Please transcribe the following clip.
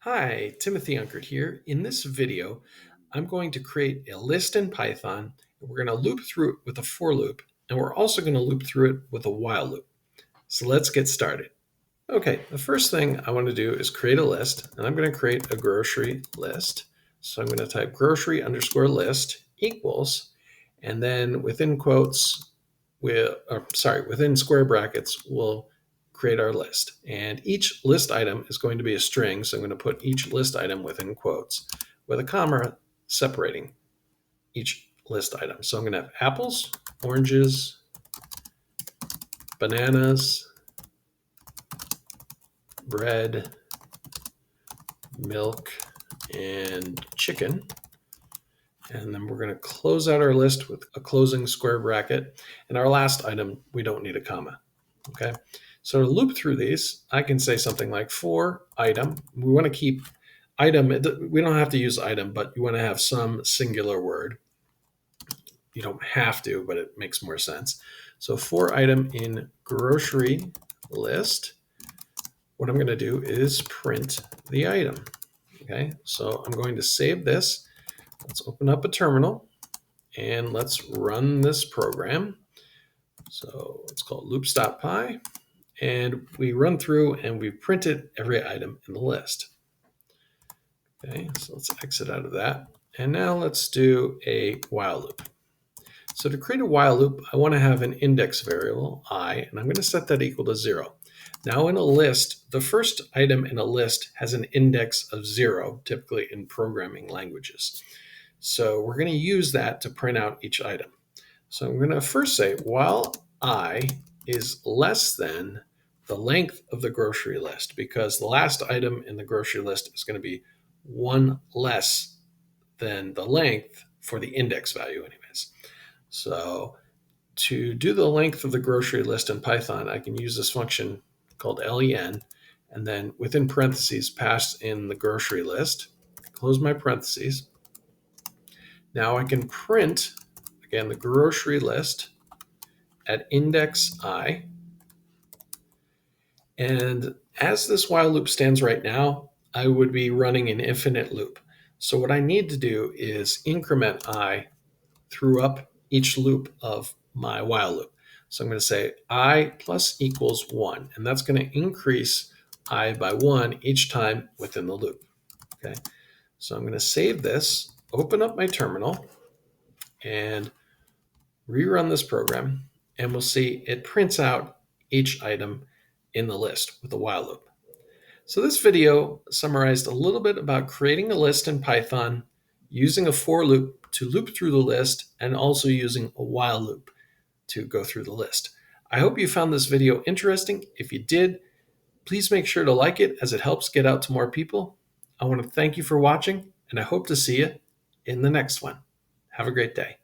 Hi, Timothy Unkert here. In this video, I'm going to create a list in Python. And we're going to loop through it with a for loop, and we're also going to loop through it with a while loop. So let's get started. Okay, the first thing I want to do is create a list, and I'm going to create a grocery list. So I'm going to type grocery underscore list equals, and then within quotes, within square brackets, we'll create our list. And each list item is going to be a string. So I'm going to put each list item within quotes with a comma separating each list item. So I'm going to have apples, oranges, bananas, bread, milk, and chicken. And then we're going to close out our list with a closing square bracket. And our last item, we don't need a comma. Okay. So to loop through these, I can say something like for item. We want to keep item. We don't have to use item, but you want to have some singular word. You don't have to, but it makes more sense. So for item in grocery list, what I'm going to do is print the item. Okay. So I'm going to save this. Let's open up a terminal and let's run this program. So it's called loops.py. And we run through and we've printed every item in the list. Okay, so let's exit out of that. And now let's do a while loop. So to create a while loop, I want to have an index variable, I, and I'm going to set that equal to 0. Now in a list, the first item in a list has an index of 0, typically in programming languages. So we're going to use that to print out each item. So I'm going to first say while I is less than the length of the grocery list, because the last item in the grocery list is going to be one less than the length for the index value anyways. So to do the length of the grocery list in Python, I can use this function called len, and then within parentheses pass in the grocery list, close my parentheses. Now I can print, again, the grocery list at index I. And as this while loop stands right now, I would be running an infinite loop. So what I need to do is increment I through up each loop of my while loop. So I'm going to say I plus equals 1, and that's going to increase I by 1 each time within the loop. Okay, so I'm going to save this, open up my terminal, and rerun this program, and we'll see it prints out each item in the list with a while loop. So this video summarized a little bit about creating a list in Python, using a for loop to loop through the list, and also using a while loop to go through the list. I hope you found this video interesting. If you did, please make sure to like it as it helps get out to more people. I want to thank you for watching, and I hope to see you in the next one. Have a great day.